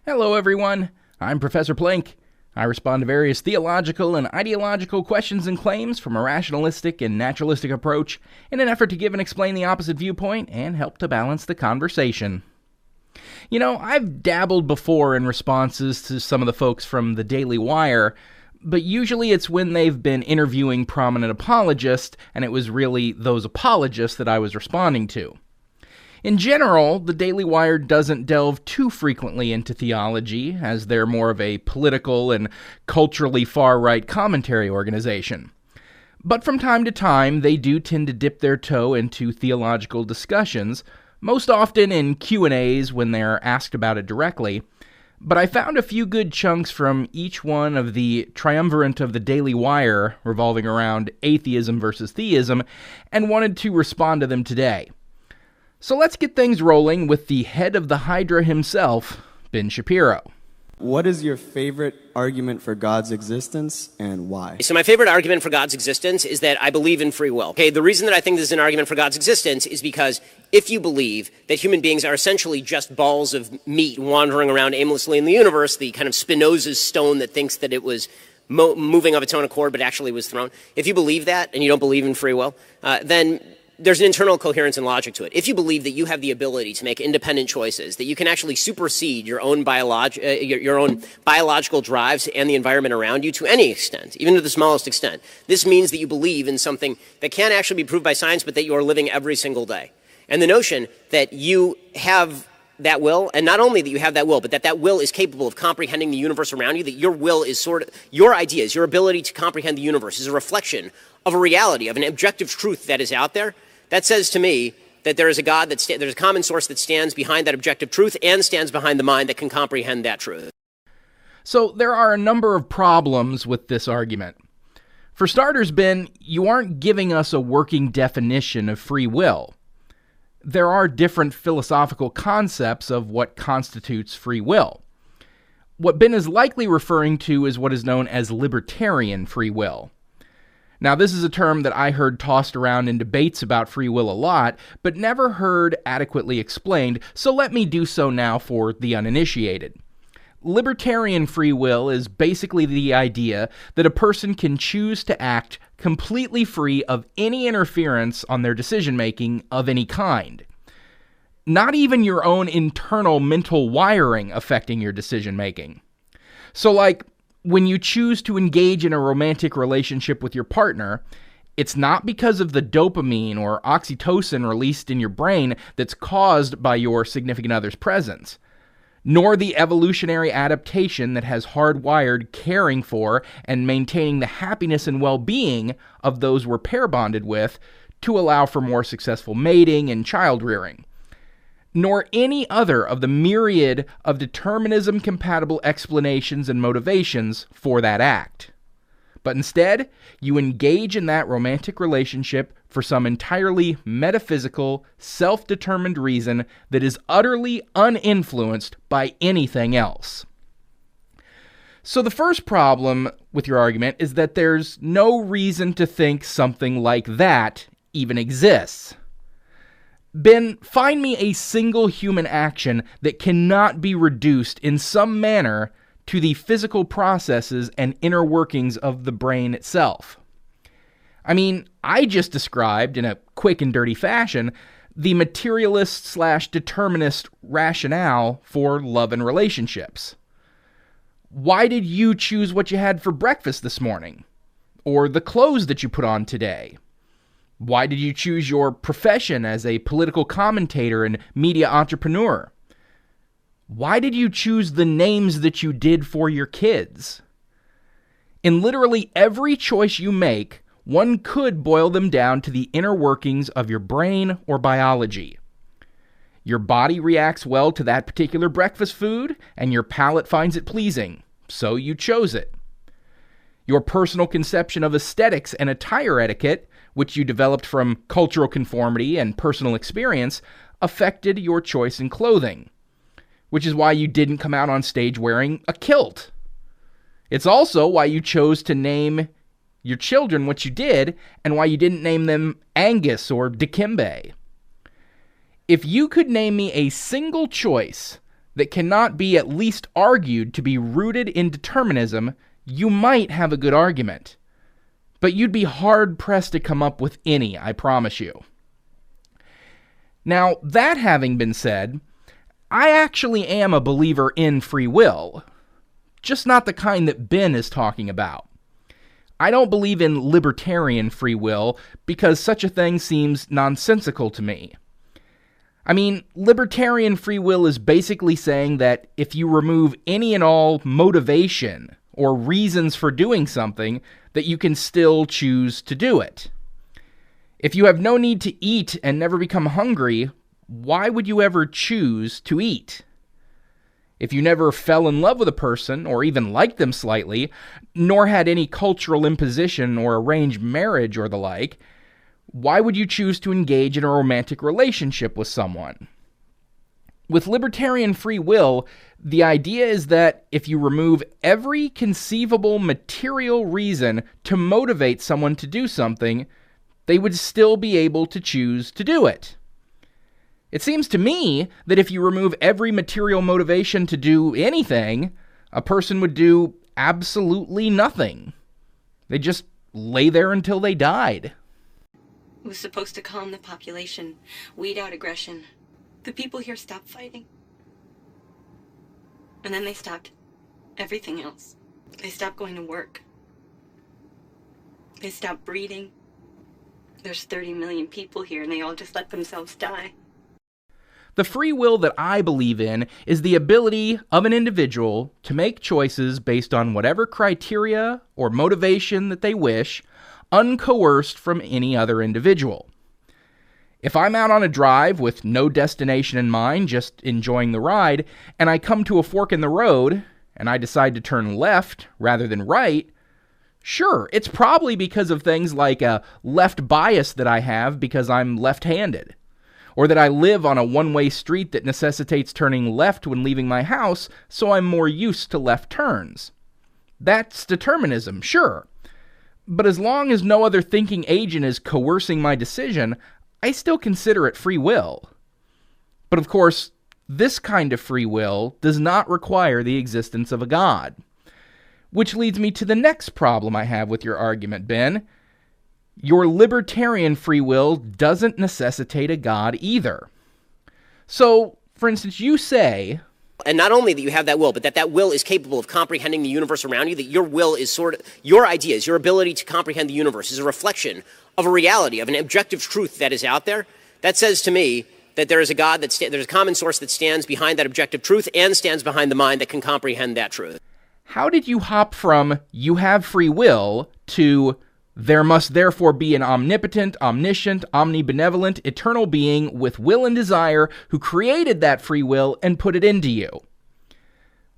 Hello, everyone. I'm Professor Plank. I respond to various theological and ideological questions and claims from a rationalistic and naturalistic approach in an effort to give and explain the opposite viewpoint and help to balance the conversation. You know, I've dabbled before in responses to some of the folks from the Daily Wire, but usually it's when they've been interviewing prominent apologists, and it was really those apologists that I was responding to. In general, the Daily Wire doesn't delve too frequently into theology, as they're more of a political and culturally far-right commentary organization. But from time to time, they do tend to dip their toe into theological discussions, most often in Q&As when they're asked about it directly. But I found a few good chunks from each one of the triumvirate of the Daily Wire revolving around atheism versus theism, and wanted to respond to them today. So let's get things rolling with the head of the Hydra himself, Ben Shapiro. What is your favorite argument for God's existence and why? So my favorite argument for God's existence is that I believe in free will. Okay, the reason that I think this is an argument for God's existence is because if you believe that human beings are essentially just balls of meat wandering around aimlessly in the universe, the kind of Spinoza's stone that thinks that it was moving of its own accord but actually was thrown, if you believe that and you don't believe in free will, then there's an internal coherence and logic to it. If you believe that you have the ability to make independent choices, that you can actually supersede your own biological drives and the environment around you to any extent, even to the smallest extent, this means that you believe in something that can't actually be proved by science, but that you are living every single day. And the notion that you have that will, and not only that you have that will, but that will is capable of comprehending the universe around you, that your will is sort of, your ideas, your ability to comprehend the universe is a reflection of a reality, of an objective truth that is out there. That says to me that there is a God, there's a common source that stands behind that objective truth and stands behind the mind that can comprehend that truth. So there are a number of problems with this argument. For starters, Ben, you aren't giving us a working definition of free will. There are different philosophical concepts of what constitutes free will. What Ben is likely referring to is what is known as libertarian free will. Now, this is a term that I heard tossed around in debates about free will a lot, but never heard adequately explained, so let me do so now for the uninitiated. Libertarian free will is basically the idea that a person can choose to act completely free of any interference on their decision-making of any kind. Not even your own internal mental wiring affecting your decision-making. So, like, when you choose to engage in a romantic relationship with your partner, it's not because of the dopamine or oxytocin released in your brain that's caused by your significant other's presence, nor the evolutionary adaptation that has hardwired caring for and maintaining the happiness and well-being of those we're pair bonded with to allow for more successful mating and child rearing, nor any other of the myriad of determinism-compatible explanations and motivations for that act. But instead, you engage in that romantic relationship for some entirely metaphysical, self-determined reason that is utterly uninfluenced by anything else. So the first problem with your argument is that there's no reason to think something like that even exists. Ben, find me a single human action that cannot be reduced in some manner to the physical processes and inner workings of the brain itself. I mean, I just described, in a quick and dirty fashion, the materialist/determinist rationale for love and relationships. Why did you choose what you had for breakfast this morning? Or the clothes that you put on today? Why did you choose your profession as a political commentator and media entrepreneur? Why did you choose the names that you did for your kids? In literally every choice you make, one could boil them down to the inner workings of your brain or biology. Your body reacts well to that particular breakfast food, and your palate finds it pleasing, so you chose it. Your personal conception of aesthetics and attire etiquette, which you developed from cultural conformity and personal experience, affected your choice in clothing, which is why you didn't come out on stage wearing a kilt. It's also why you chose to name your children what you did, and why you didn't name them Angus or Dikembe. If you could name me a single choice that cannot be at least argued to be rooted in determinism, you might have a good argument. But you'd be hard-pressed to come up with any, I promise you. Now, that having been said, I actually am a believer in free will, just not the kind that Ben is talking about. I don't believe in libertarian free will because such a thing seems nonsensical to me. I mean, libertarian free will is basically saying that if you remove any and all motivation or reasons for doing something, that you can still choose to do it. If you have no need to eat and never become hungry, why would you ever choose to eat? If you never fell in love with a person, or even liked them slightly, nor had any cultural imposition or arranged marriage or the like, why would you choose to engage in a romantic relationship with someone? With libertarian free will, the idea is that if you remove every conceivable material reason to motivate someone to do something, they would still be able to choose to do it. It seems to me that if you remove every material motivation to do anything, a person would do absolutely nothing. They'd just lay there until they died. It was supposed to calm the population, weed out aggression. The people here stopped fighting. And then they stopped everything else. They stopped going to work. They stopped breeding. There's 30 million people here and they all just let themselves die. The free will that I believe in is the ability of an individual to make choices based on whatever criteria or motivation that they wish, uncoerced from any other individual. If I'm out on a drive with no destination in mind, just enjoying the ride, and I come to a fork in the road, and I decide to turn left rather than right, sure, it's probably because of things like a left bias that I have because I'm left-handed, or that I live on a one-way street that necessitates turning left when leaving my house, so I'm more used to left turns. That's determinism, sure. But as long as no other thinking agent is coercing my decision, I still consider it free will. But of course, this kind of free will does not require the existence of a God. Which leads me to the next problem I have with your argument, Ben. Your libertarian free will doesn't necessitate a God either. So, for instance, you say... And not only that you have that will, but that will is capable of comprehending the universe around you, that your will is sort of, your ideas, your ability to comprehend the universe is a reflection of a reality, of an objective truth that is out there. That says to me that there is a God, there's a common source that stands behind that objective truth and stands behind the mind that can comprehend that truth. How did you hop from you have free will to there must therefore be an omnipotent, omniscient, omnibenevolent, eternal being with will and desire who created that free will and put it into you?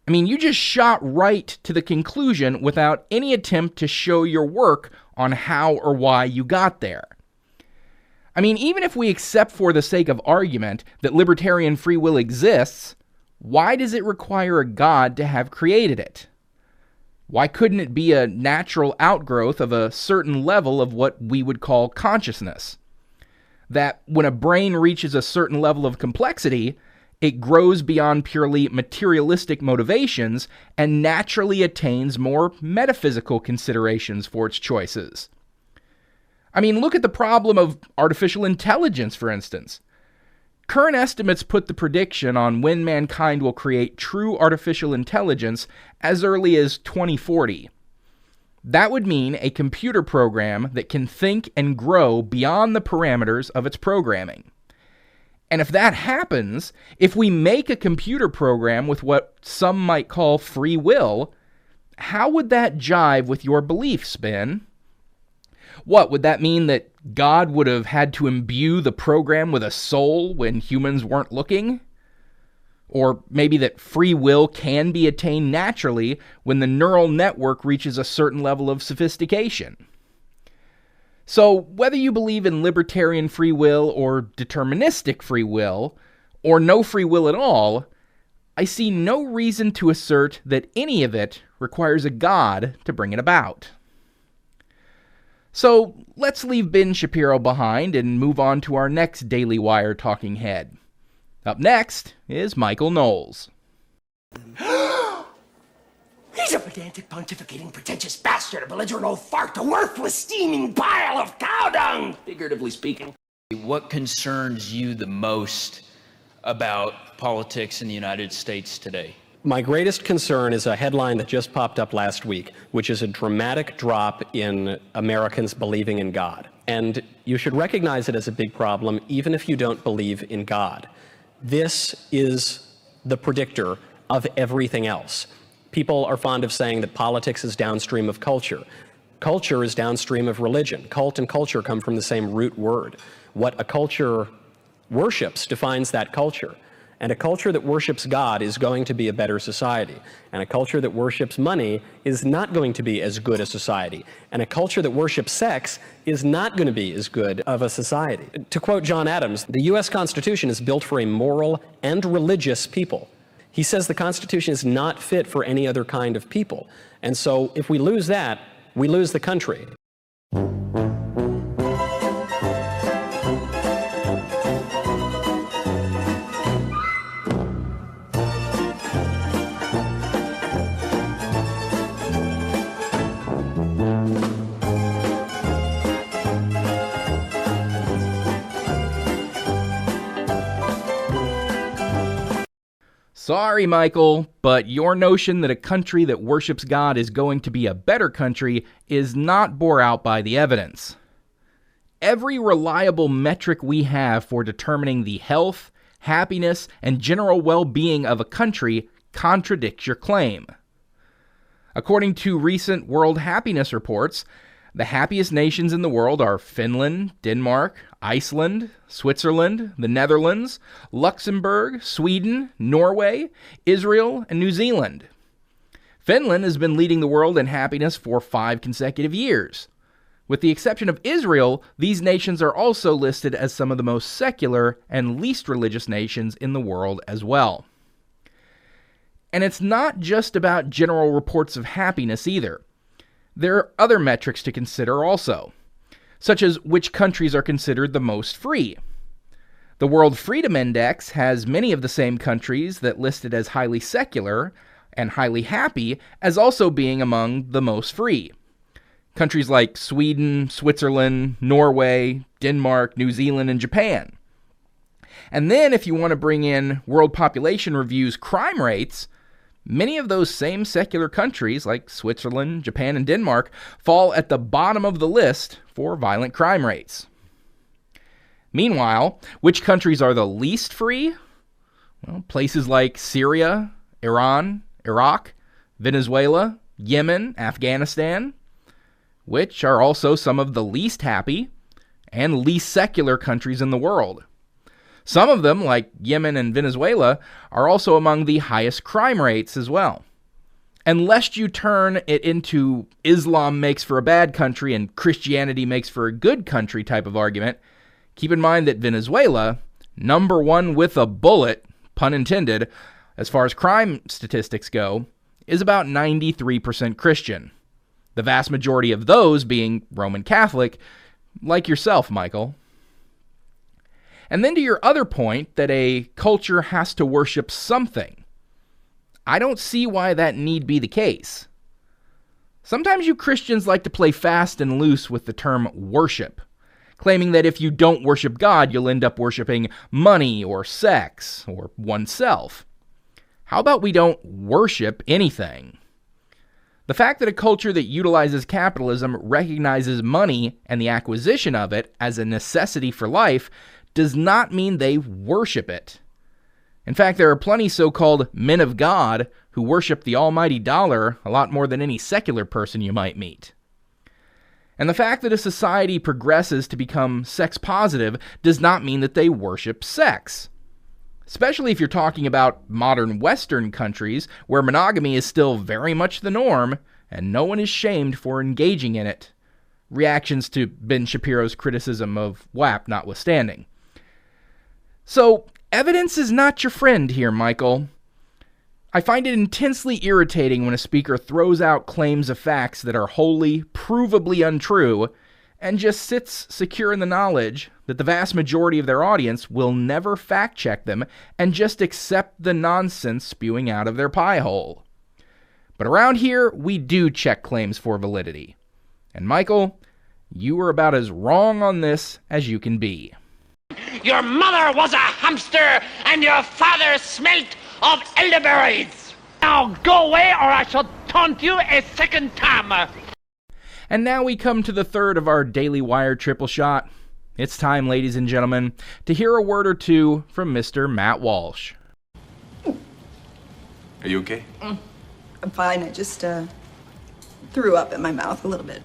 I mean, you just shot right to the conclusion without any attempt to show your work on how or why you got there. I mean, even if we accept for the sake of argument that libertarian free will exists, why does it require a God to have created it? Why couldn't it be a natural outgrowth of a certain level of what we would call consciousness? That when a brain reaches a certain level of complexity, it grows beyond purely materialistic motivations and naturally attains more metaphysical considerations for its choices. I mean, look at the problem of artificial intelligence, for instance. Current estimates put the prediction on when mankind will create true artificial intelligence as early as 2040. That would mean a computer program that can think and grow beyond the parameters of its programming. And if that happens, if we make a computer program with what some might call free will, how would that jive with your beliefs, Ben? What, would that mean that God would have had to imbue the program with a soul when humans weren't looking? Or maybe that free will can be attained naturally when the neural network reaches a certain level of sophistication? So, whether you believe in libertarian free will or deterministic free will, or no free will at all, I see no reason to assert that any of it requires a God to bring it about. So, let's leave Ben Shapiro behind and move on to our next Daily Wire talking head. Up next is Michael Knowles. He's a pedantic, pontificating, pretentious bastard, a belligerent old fart, a worthless, steaming pile of cow dung, figuratively speaking. What concerns you the most about politics in the United States today? My greatest concern is a headline that just popped up last week, which is a dramatic drop in Americans believing in God. And you should recognize it as a big problem, even if you don't believe in God. This is the predictor of everything else. People are fond of saying that politics is downstream of culture. Culture is downstream of religion. Cult and culture come from the same root word. What a culture worships defines that culture. And a culture that worships God is going to be a better society. And a culture that worships money is not going to be as good a society. And a culture that worships sex is not going to be as good of a society. To quote John Adams, the U.S. Constitution is built for a moral and religious people. He says the Constitution is not fit for any other kind of people. And so if we lose that, we lose the country. Sorry, Michael, but your notion that a country that worships God is going to be a better country is not bore out by the evidence. Every reliable metric we have for determining the health, happiness, and general well-being of a country contradicts your claim. According to recent World Happiness Reports, the happiest nations in the world are Finland, Denmark, Iceland, Switzerland, the Netherlands, Luxembourg, Sweden, Norway, Israel, and New Zealand. Finland has been leading the world in happiness for 5 consecutive years. With the exception of Israel, these nations are also listed as some of the most secular and least religious nations in the world as well. And it's not just about general reports of happiness either. There are other metrics to consider also, such as which countries are considered the most free. The World Freedom Index has many of the same countries that listed as highly secular and highly happy as also being among the most free. Countries like Sweden, Switzerland, Norway, Denmark, New Zealand, and Japan. And then if you want to bring in World Population Review's crime rates, many of those same secular countries, like Switzerland, Japan, and Denmark, fall at the bottom of the list for violent crime rates. Meanwhile, which countries are the least free? Well, places like Syria, Iran, Iraq, Venezuela, Yemen, Afghanistan, which are also some of the least happy and least secular countries in the world. Some of them, like Yemen and Venezuela, are also among the highest crime rates as well. And lest you turn it into Islam makes for a bad country and Christianity makes for a good country type of argument, keep in mind that Venezuela, number one with a bullet, pun intended, as far as crime statistics go, is about 93% Christian. The vast majority of those being Roman Catholic, like yourself, Michael. And then to your other point that a culture has to worship something, I don't see why that need be the case. Sometimes you Christians like to play fast and loose with the term worship, claiming that if you don't worship God, you'll end up worshiping money or sex or oneself. How about we don't worship anything? The fact that a culture that utilizes capitalism recognizes money and the acquisition of it as a necessity for life does not mean they worship it. In fact, there are plenty so-called men of God who worship the almighty dollar a lot more than any secular person you might meet. And the fact that a society progresses to become sex positive does not mean that they worship sex. Especially if you're talking about modern Western countries where monogamy is still very much the norm and no one is shamed for engaging in it. Reactions to Ben Shapiro's criticism of WAP notwithstanding. So, evidence is not your friend here, Michael. I find it intensely irritating when a speaker throws out claims of facts that are wholly, provably untrue, and just sits secure in the knowledge that the vast majority of their audience will never fact-check them and just accept the nonsense spewing out of their pie hole. But around here, we do check claims for validity. And Michael, you were about as wrong on this as you can be. Your mother was a hamster, and your father smelt of elderberries. Now go away, or I shall taunt you a second time. And now we come to the third of our Daily Wire triple shot. It's time, ladies and gentlemen, to hear a word or two from Mr. Matt Walsh. Are you okay? I'm fine. I just threw up in my mouth a little bit.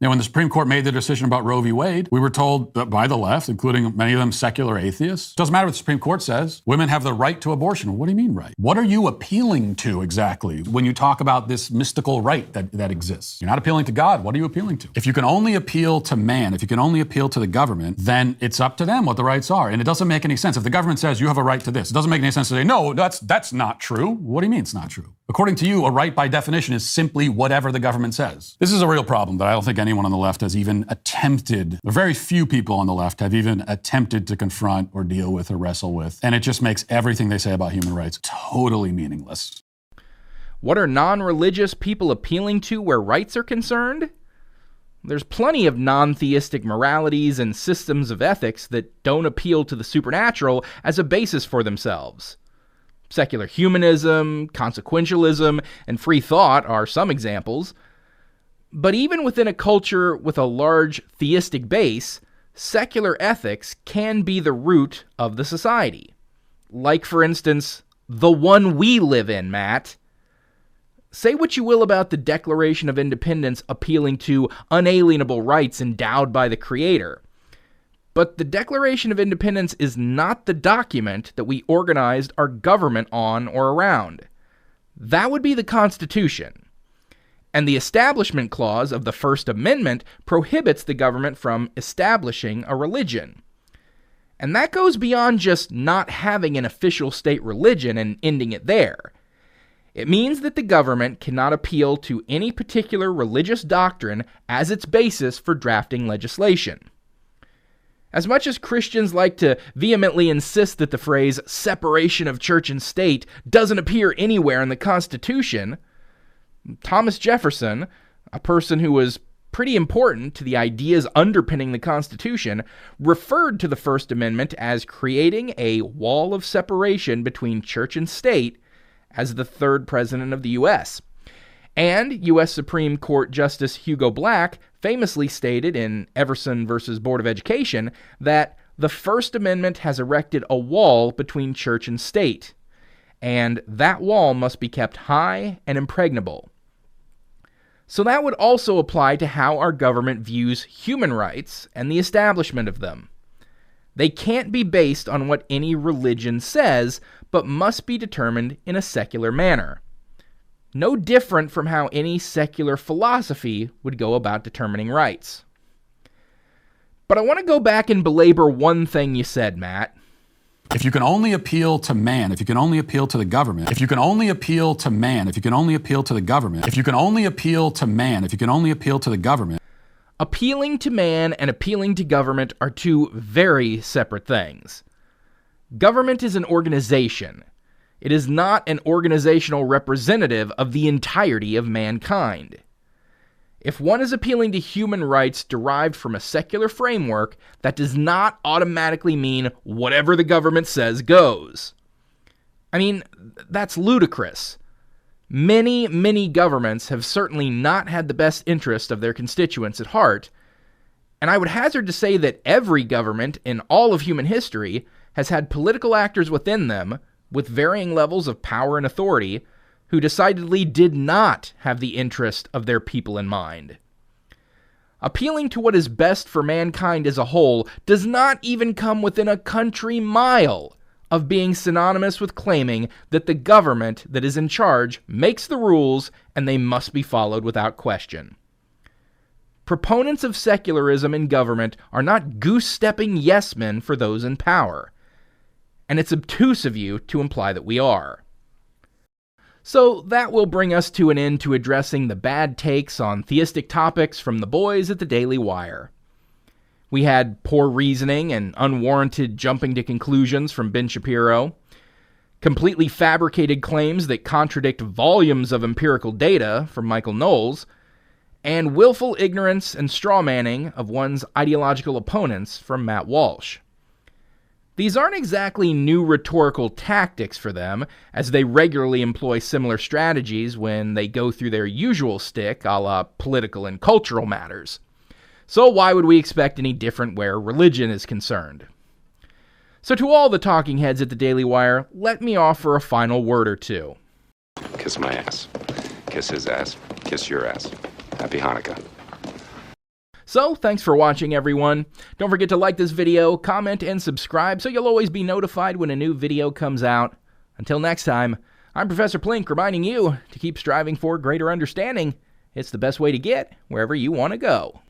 Now, when the Supreme Court made the decision about Roe v. Wade, we were told that by the left, including many of them secular atheists, doesn't matter what the Supreme Court says, women have the right to abortion. What do you mean right? What are you appealing to exactly when you talk about this mystical right that exists? You're not appealing to God. What are you appealing to? If you can only appeal to man, if you can only appeal to the government, then it's up to them what the rights are. And it doesn't make any sense. If the government says you have a right to this, it doesn't make any sense to say, no, that's not true. What do you mean it's not true? According to you, a right by definition is simply whatever the government says. This is a real problem that I don't think anyone on the left has even attempted, or very few people on the left have even attempted to confront or deal with or wrestle with. And it just makes everything they say about human rights totally meaningless. What are non-religious people appealing to where rights are concerned? There's plenty of non-theistic moralities and systems of ethics that don't appeal to the supernatural as a basis for themselves. Secular humanism, consequentialism, and free thought are some examples. But even within a culture with a large theistic base, secular ethics can be the root of the society. Like, for instance, the one we live in, Matt. Say what you will about the Declaration of Independence appealing to unalienable rights endowed by the Creator. But the Declaration of Independence is not the document that we organized our government on or around. That would be the Constitution. And the Establishment Clause of the First Amendment prohibits the government from establishing a religion. And that goes beyond just not having an official state religion and ending it there. It means that the government cannot appeal to any particular religious doctrine as its basis for drafting legislation. As much as Christians like to vehemently insist that the phrase separation of church and state doesn't appear anywhere in the Constitution, Thomas Jefferson, a person who was pretty important to the ideas underpinning the Constitution, referred to the First Amendment as creating a wall of separation between church and state as the third president of the U.S. And U.S. Supreme Court Justice Hugo Black famously stated in Everson versus Board of Education that the First Amendment has erected a wall between church and state, and that wall must be kept high and impregnable. So that would also apply to how our government views human rights and the establishment of them. They can't be based on what any religion says, but must be determined in a secular manner. No different from how any secular philosophy would go about determining rights. But I want to go back and belabor one thing you said, Matt. If you can only appeal to man, if you can only appeal to the government, if you can only appeal to man, if you can only appeal to the government, if you can only appeal to man, if you can only appeal to the government. Appealing to man and appealing to government are two very separate things. Government is an organization. It is not an organizational representative of the entirety of mankind. If one is appealing to human rights derived from a secular framework, that does not automatically mean whatever the government says goes. I mean, that's ludicrous. Many, many governments have certainly not had the best interest of their constituents at heart, and I would hazard to say that every government in all of human history has had political actors within them with varying levels of power and authority, who decidedly did not have the interest of their people in mind. Appealing to what is best for mankind as a whole does not even come within a country mile of being synonymous with claiming that the government that is in charge makes the rules and they must be followed without question. Proponents of secularism in government are not goose-stepping yes-men for those in power, and it's obtuse of you to imply that we are. So that will bring us to an end to addressing the bad takes on theistic topics from the boys at the Daily Wire. We had poor reasoning and unwarranted jumping to conclusions from Ben Shapiro, completely fabricated claims that contradict volumes of empirical data from Michael Knowles, and willful ignorance and strawmanning of one's ideological opponents from Matt Walsh. These aren't exactly new rhetorical tactics for them, as they regularly employ similar strategies when they go through their usual stick, a la political and cultural matters. So why would we expect any different where religion is concerned? So to all the talking heads at the Daily Wire, let me offer a final word or two. Kiss my ass. Kiss his ass. Kiss your ass. Happy Hanukkah. So, thanks for watching, everyone. Don't forget to like this video, comment, and subscribe so you'll always be notified when a new video comes out. Until next time, I'm Professor Plink, reminding you to keep striving for greater understanding. It's the best way to get wherever you want to go.